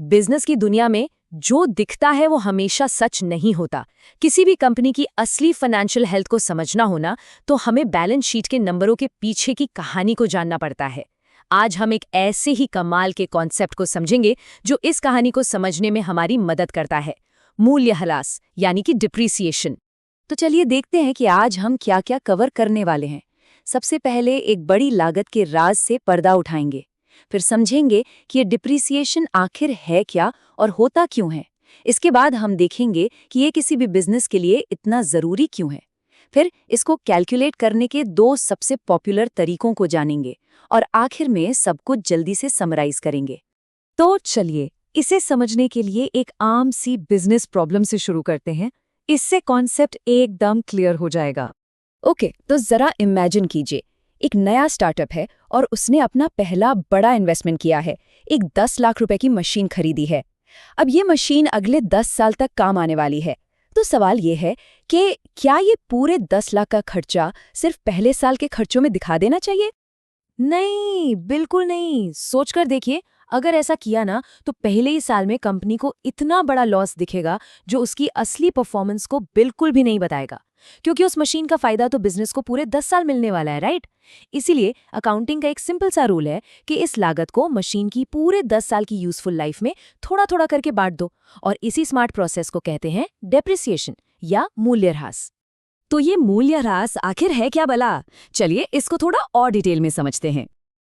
Business की दुनिया में जो दिखता है वो हमेशा सच नहीं होता। किसी भी कंपनी की असली फाइनेंशियल हेल्थ को समझना होना तो हमें बैलेंस शीट के नंबरों के पीछे की कहानी को जानना पड़ता है। आज हम एक ऐसे ही कमाल के कॉन्सेप्ट को समझेंगे जो इस कहानी को समझने में हमारी मदद करता है, मूल्यह्रास यानी कि डिप्रिसिएशन। तो चलिए देखते हैं कि आज हम क्या क्या कवर करने वाले हैं। सबसे पहले एक बड़ी लागत के राज से पर्दा उठाएंगे, फिर समझेंगे कि ये डिप्रिसिएशन आखिर है क्या और होता क्यों है। इसके बाद हम देखेंगे कि ये किसी भी बिजनेस के लिए इतना ज़रूरी क्यों है। फिर इसको कैलकुलेट करने के 2 सबसे पॉपुलर तरीकों को जानेंगे और आखिर में सब कुछ जल्दी से समराइज करेंगे। तो चलिए इसे समझने के लिए एक आम सी बिजनेस प्रॉब्लम से शुरू करते हैं। इससे कॉन्सेप्ट एकदम क्लियर हो जाएगा। ओके, तो जरा इमेजिन कीजिए, एक नया स्टार्टअप है और उसने अपना पहला बड़ा इन्वेस्टमेंट किया है। एक 10 लाख रुपए की मशीन खरीदी है। अब ये मशीन अगले 10 साल तक काम आने वाली है। तो सवाल ये है कि क्या ये पूरे 10 लाख का खर्चा सिर्फ पहले साल के खर्चों में दिखा देना चाहिए? नहीं, बिल्कुल नहीं। सोचकर देखिए, अगर ऐसा किया ना तो पहले ही साल में कंपनी को इतना बड़ा लॉस दिखेगा जो उसकी असली परफॉर्मेंस को बिल्कुल भी नहीं बताएगा, क्योंकि उस मशीन का फायदा तो बिजनेस को पूरे 10 साल मिलने वाला है, राइट? इसीलिए अकाउंटिंग का एक सिंपल सा रूल है कि इस लागत को मशीन की पूरे 10 साल की यूजफुल लाइफ में थोड़ा थोड़ा करके बांट दो, और इसी स्मार्ट प्रोसेस को कहते हैं डेप्रिसिएशन या मूल्यह्रास। तो ये मूल्यह्रास आखिर है क्या भला? चलिए इसको थोड़ा और डिटेल में समझते हैं।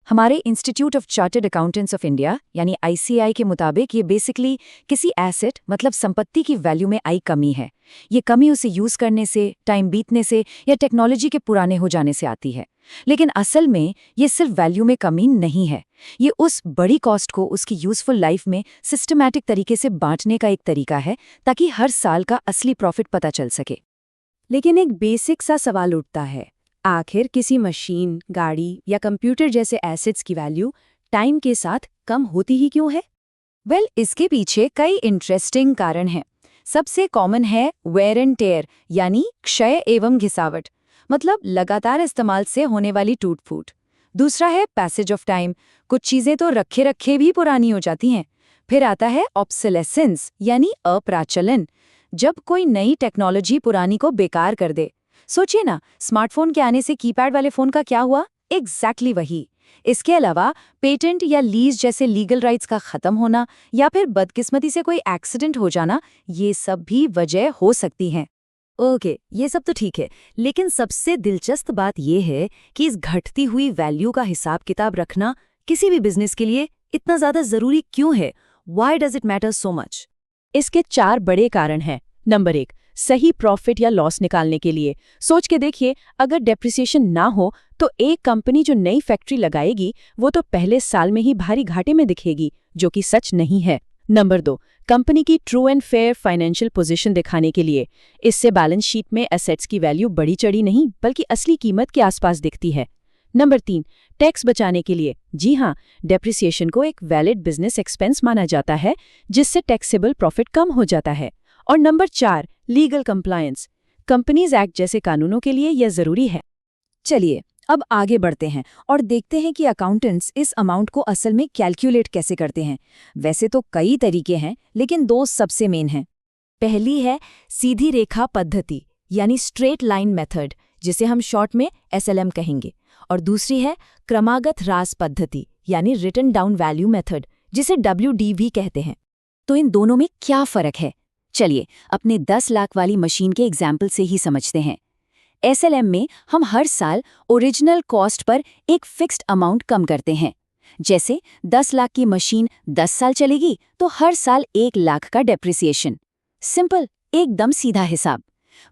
हमारे institute of chartered accountants of India यानी ICAI के मुताबिक ये बेसिकली किसी एसेट मतलब संपत्ति की वैल्यू में आई कमी है। ये कमी उसे यूज करने से, टाइम बीतने से या टेक्नोलॉजी के पुराने हो जाने से आती है। लेकिन असल में ये सिर्फ वैल्यू में कमी नहीं है। ये उस बड़ी कॉस्ट को उसकी यूजफुल लाइफ में सिस्टमैटिक तरीके से बांटने का एक तरीका है ताकि हर साल का असली प्रॉफिट पता चल सके। लेकिन एक बेसिक सा सवाल उठता है, आखिर किसी मशीन, गाड़ी या कंप्यूटर जैसे एसेट्स की वैल्यू टाइम के साथ कम होती ही क्यों है? इसके पीछे कई इंटरेस्टिंग कारण हैं। सबसे कॉमन है वेयर एंड टेयर यानी क्षय एवं घिसावट, मतलब लगातार इस्तेमाल से होने वाली टूट फूट। दूसरा है पैसेज ऑफ टाइम, कुछ चीजें तो रखे रखे भी पुरानी हो जाती हैं। फिर आता है ऑब्सोलेसेंस यानी अप्राचलन, जब कोई नई टेक्नोलॉजी पुरानी को बेकार कर दे। सोचिए ना, स्मार्टफोन के आने से कीपैड वाले फोन का क्या हुआ? एग्जैक्टली वही। इसके अलावा पेटेंट या लीज जैसे लीगल राइट्स का खत्म होना या फिर बदकिस्मती से कोई एक्सीडेंट हो जाना, ये सब भी वजह हो सकती हैं। ओके, ये सब तो ठीक है, लेकिन सबसे दिलचस्प बात ये है कि इस घटती हुई वैल्यू का हिसाब किताब रखना किसी भी बिजनेस के लिए इतना ज्यादा जरूरी क्यों है? Why does it matter so much? इसके 4 बड़े कारण हैं। नंबर 1, सही प्रॉफिट या लॉस निकालने के लिए। सोच के देखिए, अगर डेप्रिसिएशन ना हो तो एक कंपनी जो नई फैक्ट्री लगाएगी वो तो पहले साल में ही भारी घाटे में दिखेगी, जो कि सच नहीं है। नंबर 2, कंपनी की true and fair financial position दिखाने के लिए। इससे बैलेंस शीट में एसेट्स की वैल्यू बढ़ी चढ़ी नहीं बल्कि असली कीमत के आसपास दिखती है। नंबर 3, टैक्स बचाने के लिए। जी हाँ, डेप्रिसिएशन को एक वैलिड बिजनेस एक्सपेंस माना जाता है जिससे टैक्सेबल प्रॉफिट कम हो जाता है। और number 4, legal compliance. Companies act जैसे कानूनों के लिए यह जरूरी है। चलिए अब आगे बढ़ते हैं और देखते हैं कि अकाउंटेंट्स इस अमाउंट को असल में कैलकुलेट कैसे करते हैं। वैसे तो कई तरीके हैं, लेकिन 2 सबसे मेन हैं। पहली है सीधी रेखा पद्धति यानी स्ट्रेट लाइन मेथड, जिसे हम शॉर्ट में SLM कहेंगे, और दूसरी है क्रमागत ह्रास पद्धति यानी रिटन डाउन वैल्यू मेथड, जिसे WDV कहते हैं। तो इन दोनों में क्या फर्क है? चलिए अपने 10 लाख वाली मशीन के एग्जाम्पल से ही समझते हैं। SLM में हम हर साल ओरिजिनल कॉस्ट पर एक फिक्स्ड अमाउंट कम करते हैं। जैसे 10 लाख की मशीन 10 साल चलेगी तो हर साल 1 लाख का डेप्रिसिएशन। सिंपल, एकदम सीधा हिसाब।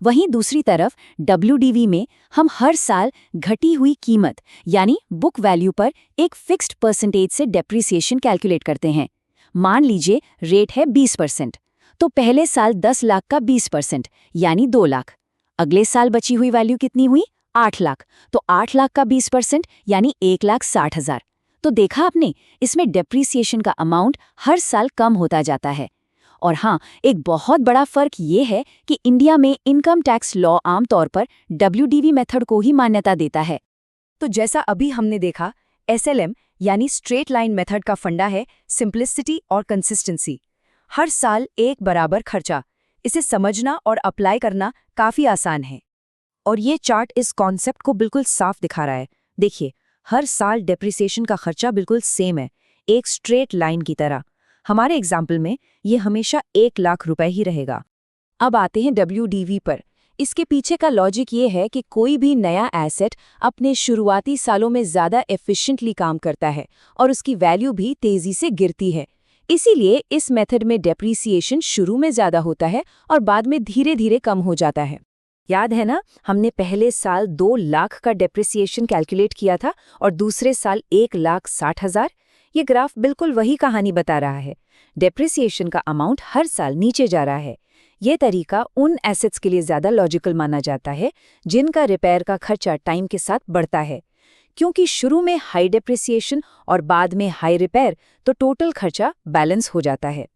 वहीं दूसरी तरफ WDV में हम हर साल घटी हुई कीमत यानी बुक वैल्यू पर एक फिक्स्ड परसेंटेज से डेप्रिसिएशन कैलकुलेट करते हैं। मान लीजिए रेट है 20%, तो पहले साल 10 लाख का 20% यानी 2 लाख। अगले साल बची हुई वैल्यू कितनी हुई? 8 लाख, तो 8 लाख का 20% यानी 1,60,000। तो देखा आपने, इसमें डेप्रिसिएशन का अमाउंट हर साल कम होता जाता है। और हाँ, एक बहुत बड़ा फर्क ये है कि इंडिया में इनकम टैक्स लॉ आमतौर पर WDV मेथड को ही मान्यता देता है। तो जैसा अभी हमने देखा, SLM यानी स्ट्रेट लाइन मेथड का फंडा है सिंप्लिसिटी और कंसिस्टेंसी। हर साल एक बराबर खर्चा, इसे समझना और अप्लाई करना काफी आसान है। और ये चार्ट इस कॉन्सेप्ट को बिल्कुल साफ दिखा रहा है। देखिए, हर साल डेप्रिसिएशन का खर्चा बिल्कुल सेम है, एक स्ट्रेट लाइन की तरह। हमारे एग्जाम्पल में ये हमेशा 1 लाख रुपए ही रहेगा। अब आते हैं WDV पर। इसके पीछे का लॉजिक ये है कि कोई भी नया एसेट अपने शुरुआती सालों में ज़्यादा एफिशिएंटली काम करता है और उसकी वैल्यू भी तेज़ी से गिरती है। इसीलिए इस मेथड में डेप्रिसिएशन शुरू में ज़्यादा होता है और बाद में धीरे धीरे कम हो जाता है। याद है ना, हमने पहले साल 2 लाख का डेप्रिसिएशन कैलकुलेट किया था और दूसरे साल 1,60,000। ये ग्राफ बिल्कुल वही कहानी बता रहा है। डेप्रिसिएशन का अमाउंट हर साल नीचे जा रहा है। ये तरीका उन एसेट्स के लिए ज़्यादा लॉजिकल माना जाता है जिनका रिपेयर का खर्चा टाइम के साथ बढ़ता है, क्योंकि शुरू में हाई डेप्रिसिएशन और बाद में हाई रिपेयर, तो टोटल खर्चा बैलेंस हो जाता है।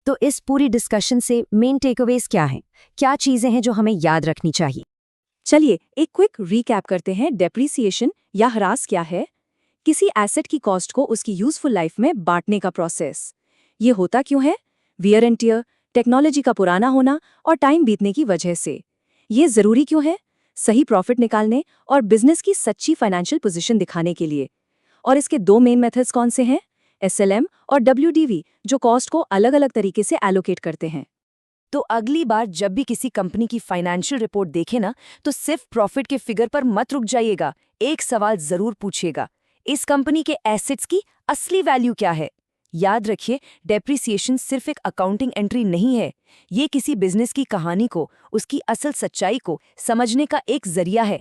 तो इस पूरी डिस्कशन से मेन टेकअवेज क्या हैं? क्या चीज़ें हैं जो हमें याद रखनी चाहिए? चलिए एक क्विक रीकैप करते हैं। डेप्रिसिएशन या ह्रास क्या है? किसी एसेट की कॉस्ट को उसकी यूजफुल लाइफ में बांटने का प्रोसेस। ये होता क्यों है? वियर एंड टियर, टेक्नोलॉजी का पुराना होना और टाइम बीतने की वजह से। ये ज़रूरी क्यों है? सही प्रॉफिट निकालने और बिजनेस की सच्ची फाइनेंशियल पोजीशन दिखाने के लिए। और इसके 2 मेन मेथड्स कौन से हैं? SLM और WDV, जो कॉस्ट को अलग अलग तरीके से एलोकेट करते हैं। तो अगली बार जब भी किसी कंपनी की फाइनेंशियल रिपोर्ट देखे ना, तो सिर्फ प्रॉफिट के फिगर पर मत रुक जाइएगा। एक सवाल जरूर पूछिएगा, इस कंपनी के एसेट्स की असली वैल्यू क्या है? याद रखिए, डेप्रिसिएशन सिर्फ एक अकाउंटिंग एंट्री नहीं है, ये किसी बिजनेस की कहानी को, उसकी असल सच्चाई को समझने का एक जरिया है।